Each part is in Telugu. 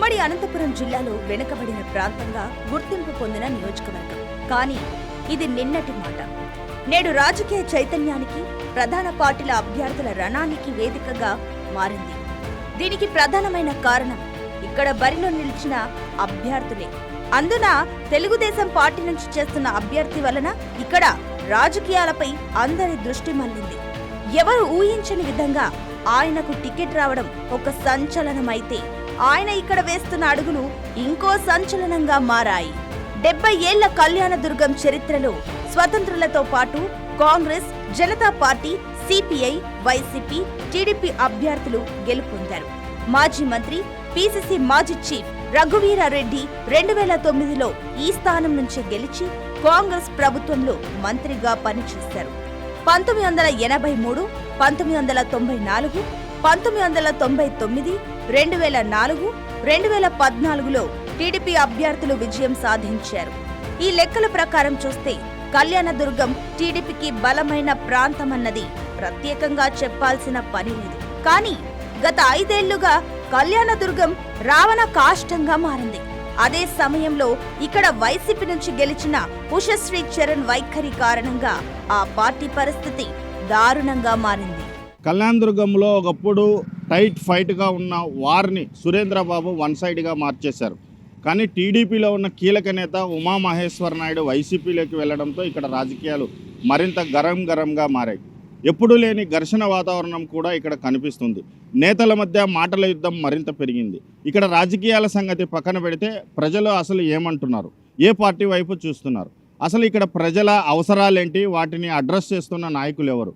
ఉమ్మడి అనంతపురం జిల్లాలో వెనుకబడిన ప్రాంతంగా గుర్తింపు పొందిన నియోజకవర్గం. కానీ ఇది నిన్నటి మాట. నేడు రాజకీయ చైతన్యానికి, ప్రధాన పార్టీల అభ్యర్థుల రణానికి వేదికగా మారింది. దీనికి ప్రధానమైన కారణం ఇక్కడ బరిలో నిలిచిన అభ్యర్థులే. అందున తెలుగుదేశం పార్టీ నుంచి చేస్తున్న అభ్యర్థి వలన ఇక్కడ రాజకీయాలపై అందరి దృష్టి మళ్లింది. ఎవరు ఊహించని విధంగా ఆయనకు టికెట్ రావడం ఒక సంచలనమైతే, ఆయన ఇక్కడ వేస్తున్న అడుగులు ఇంకో సంచలనంగా మారాయి. 70 ఏళ్ల కళ్యాణదుర్గం చరిత్రలో స్వతంత్రులతో పాటు Congress, Janata party, CPI, YCP, TDP అభ్యర్థులు గెలుపొందారు. మాజీ మంత్రి, పిసిసి మాజీ చీఫ్ రఘువీరారెడ్డి 2009లో ఈ స్థానం నుంచి గెలిచి కాంగ్రెస్ ప్రభుత్వంలో మంత్రిగా పనిచేశారు. 1983, 1994, 1999, 2004, 2014లో టీడీపీ అభ్యర్థులు విజయం సాధించారు. ఈ లెక్కల ప్రకారం చూస్తే కళ్యాణదుర్గం టీడీపీకి బలమైన ప్రాంతమన్నది ప్రత్యేకంగా చెప్పాల్సిన పని లేదు. కానీ గత 5 ఏళ్లుగా కళ్యాణదుర్గం రావణ కాష్టంగా మారింది. అదే సమయంలో ఇక్కడ వైసీపీ నుంచి గెలిచిన ఉషశ్రీ చరణ్ వైఖరి కారణంగా ఆ పార్టీ పరిస్థితి దారుణంగా మారింది. కళ్యాణదుర్గంలో ఒకప్పుడు టైట్ ఫైట్గా ఉన్న వారిని సురేంద్రబాబు వన్ సైడ్గా మార్చేశారు. కానీ టీడీపీలో ఉన్న కీలక నేత ఉమామహేశ్వర నాయుడు వైసీపీలోకి వెళ్లడంతో ఇక్కడ రాజకీయాలు మరింత గరంగా మారాయి. ఎప్పుడూ లేని ఘర్షణ వాతావరణం కూడా ఇక్కడ కనిపిస్తుంది. నేతల మధ్య మాటల యుద్ధం మరింత పెరిగింది. ఇక్కడ రాజకీయాల సంగతి పక్కన పెడితే ప్రజలు అసలు ఏమంటున్నారు, ఏ పార్టీ వైపు చూస్తున్నారు, అసలు ఇక్కడ ప్రజల అవసరాలేంటి, వాటిని అడ్రస్ చేస్తున్న నాయకులు ఎవరు?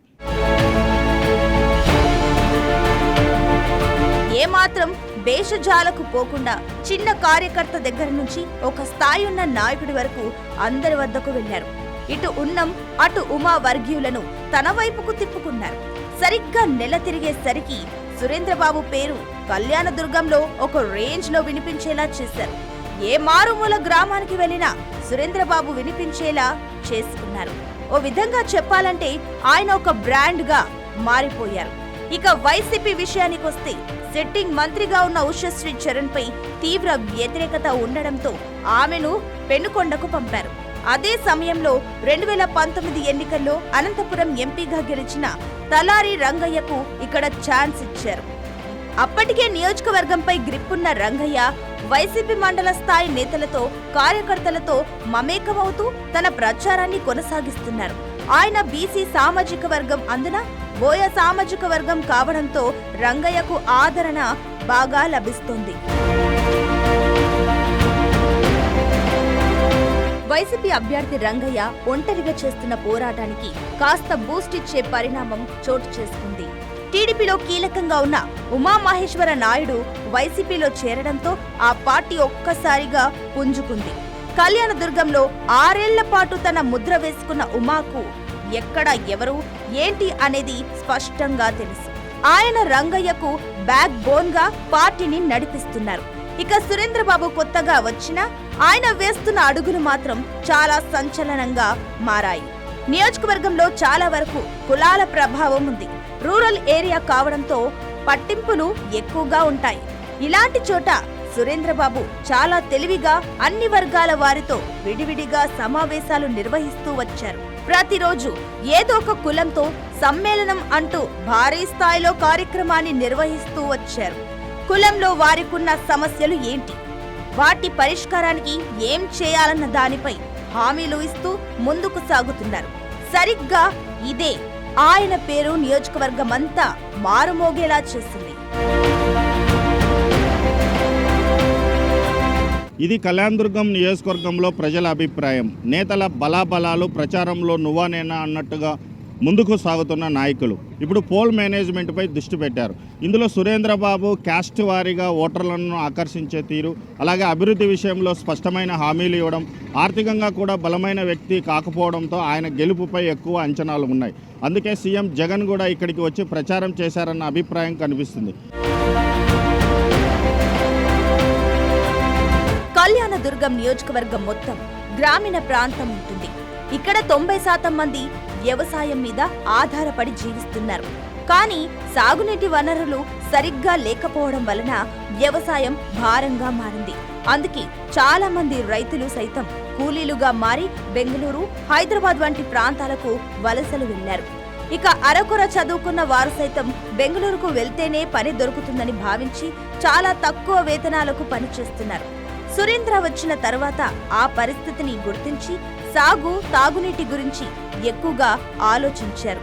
ఏమాత్రం భేషజాలకు పోకుండా చిన్న కార్యకర్త దగ్గర నుంచి ఒక స్థాయి ఉన్న నాయకుడి వరకు అందరి వద్దకు వెళ్లారు. ఇటు ఉన్నం, అటు ఉమా వర్గీయులను తన వైపుకు తిప్పుకున్నారు. సరిగ్గా నెల తిరిగేసరికి సురేంద్రబాబు పేరు కళ్యాణదుర్గంలో ఒక రేంజ్ లో వినిపించేలా చేశారు. ఏ మారుమూల గ్రామానికి వెళ్లినా సురేంద్రబాబు వినిపించేలా చేసుకున్నారు. ఓ విధంగా చెప్పాలంటే ఆయన ఒక బ్రాండ్ గా మారిపోయారు. ఇక వైసీపీ విషయానికొస్తే సిట్టింగ్ మంత్రిగా ఉన్న ఉషశ్రీ చరణ్ పై తీవ్ర వ్యతిరేకత ఉండడంతో ఆమెను పెనుకొండకు పంపారు. అదే సమయంలో 2019 ఎన్నికల్లో అనంతపురం ఎంపీగా గెలిచిన తలారి రంగయ్యకు ఇక్కడ ఛాన్స్ ఇచ్చారు. అప్పటికే నియోజకవర్గంపై గ్రిప్పున్న రంగయ్య వైసీపీ మండల స్థాయి నేతలతో, కార్యకర్తలతో మమేకమవుతూ తన ప్రచారాన్ని కొనసాగిస్తున్నారు. ఆయన బీసీ సామాజిక వర్గం, అందున బోయ సామాజిక వర్గం కావడంతో రంగయ్యకు ఆదరణ బాగా లభిస్తుంది. వైసీపీ అభ్యర్థి రంగయ్య ఒంటరిగా చేస్తున్న పోరాటానికి కాస్త బూస్ట్ ఇచ్చే పరిణామం చోటు చేసుకుంది. టీడీపీలో కీలకంగా ఉన్న ఉమామహేశ్వర నాయుడు వైసీపీలో చేరడంతో ఆ పార్టీ ఒక్కసారిగా పుంజుకుంది. కళ్యాణదుర్గంలో 6 ఏళ్ల పాటు తన ముద్ర వేసుకున్న ఉమాకు ఎక్కడ ఎవరు ఏంటి అనేది స్పష్టంగా తెలుసు. ఆయన రంగయ్యకు బ్యాక్ బోన్ గా పార్టీని నడిపిస్తున్నారు. ఇక సురేంద్రబాబు కొత్తగా వచ్చినా ఆయన వేస్తున్న అడుగులు మాత్రం చాలా సంచలనంగా మారాయి. నియోజకవర్గంలో చాలా వరకు కులాల ప్రభావం ఉంది. రూరల్ ఏరియా కావడంతో పట్టింపులు ఎక్కువగా ఉంటాయి. ఇలాంటి చోట సురేంద్రబాబు చాలా తెలివిగా అన్ని వర్గాల వారితో విడివిడిగా సమావేశాలు నిర్వహిస్తూ వచ్చారు. ప్రతిరోజు ఏదో ఒక కులంతో సమ్మేళనం అంటూ భారీ స్థాయిలో కార్యక్రమాన్ని నిర్వహిస్తూ వచ్చారు. కులంలో వారికున్న సమస్యలు ఏంటి, వాటి పరిష్కారానికి ఏం చేయాలన్న దానిపై హామీలు ఇస్తూ ముందుకు సాగుతున్నారు. సరిగ్గా ఇదే ఆయన పేరు నియోజకవర్గమంతా మారుమోగేలా చేసింది. ఇది కళ్యాణదుర్గం నియోజకవర్గంలో ప్రజల అభిప్రాయం. నేతల బలాబలాలు ప్రచారంలో నువ్వా నేనా అన్నట్టుగా ముందుకు సాగుతున్న నాయకులు ఇప్పుడు పోల్ మేనేజ్మెంట్పై దృష్టి పెట్టారు. ఇందులో సురేంద్రబాబు క్యాస్ట్ వారీగా ఓటర్లను ఆకర్షించే తీరు, అలాగే అభివృద్ధి విషయంలో స్పష్టమైన హామీలు ఇవ్వడం, ఆర్థికంగా కూడా బలమైన వ్యక్తి కాకపోవడంతో ఆయన గెలుపుపై ఎక్కువ అంచనాలు ఉన్నాయి. అందుకే సీఎం జగన్ కూడా ఇక్కడికి వచ్చి ప్రచారం చేశారన్న అభిప్రాయం కనిపిస్తుంది. కళ్యాణదుర్గం నియోజకవర్గం మొత్తం గ్రామీణ ప్రాంతం ఉంటుంది. ఇక్కడ 90% మంది వ్యవసాయం మీద ఆధారపడి జీవిస్తున్నారు. కానీ సాగునీటి వనరులు సరిగ్గా లేకపోవడం వలన వ్యవసాయం భారంగా మారింది. అందుకే చాలా మంది రైతులు సైతం కూలీలుగా మారి బెంగళూరు, హైదరాబాద్ వంటి ప్రాంతాలకు వలసలు వెళ్లారు. ఇక అరకొర చదువుకున్న వారు సైతం బెంగళూరుకు వెళ్తేనే పని దొరుకుతుందని భావించి చాలా తక్కువ వేతనాలకు పనిచేస్తున్నారు. సురేంద్ర వచ్చిన తర్వాత ఆ పరిస్థితిని గుర్తించి సాగు, తాగునీటి గురించి ఎక్కువగా ఆలోచించారు.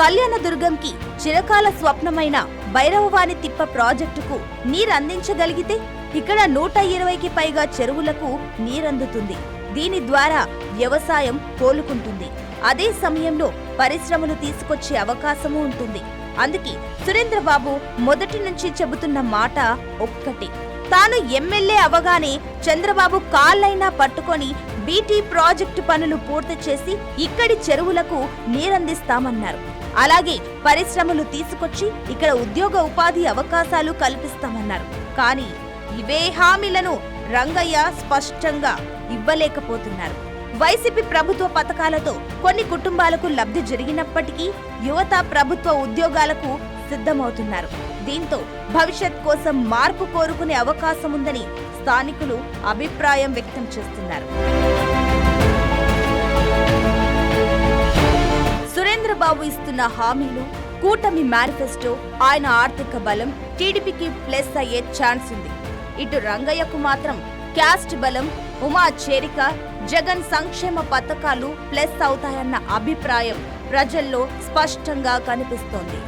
కళ్యాణదుర్గంకి చిరకాల స్వప్నమైన భైరవవాణి తిప్ప ప్రాజెక్టుకు నీరందించగలిగితే ఇక్కడ 120కి పైగా చెరువులకు నీరందుతుంది. దీని ద్వారా వ్యవసాయం కోలుకుంటుంది. అదే సమయంలో పరిశ్రమలు తీసుకొచ్చే అవకాశమూ ఉంటుంది. అందుకే సురేంద్రబాబు మొదటి నుంచి చెబుతున్న మాట ఒక్కటి, తాను ఎమ్మెల్యే అవగానే చంద్రబాబు కాళ్ళైనా పట్టుకొని బీటీ ప్రాజెక్టు పనులు పూర్తి చేసి ఇక్కడి చెరువులకు నీరందిస్తామన్నారు. అలాగే పరిశ్రమలు తీసుకొచ్చి ఇక్కడ ఉద్యోగ ఉపాధి అవకాశాలు కల్పిస్తామన్నారు. కానీ ఇవే హామీలను రంగయ్య స్పష్టంగా ఇవ్వలేకపోతున్నారు. వైసీపీ ప్రభుత్వ పథకాలతో కొన్ని కుటుంబాలకు లబ్ధి జరిగినప్పటికీ యువత ప్రభుత్వ ఉద్యోగాలకు సిద్ధమవుతున్నారు. దీంతో భవిష్యత్ కోసం మార్పు కోరుకునే అవకాశం ఉందని స్థానికులు అభిప్రాయం వ్యక్తం చేస్తున్నారు. సురేంద్రబాబు ఇస్తున్న హామీలు, కూటమి మేనిఫెస్టో, ఆయన ఆర్థిక బలం టీడీపీకి ప్లస్ అయ్యే ఛాన్స్ ఉంది. ఇటు రంగయ్యకు మాత్రం క్యాస్ట్ బలం, ఉమా చేరిక, జగన్ సంక్షేమ పథకాలు ప్లస్ అవుతాయన్న అభిప్రాయం ప్రజల్లో స్పష్టంగా కనిపిస్తోంది.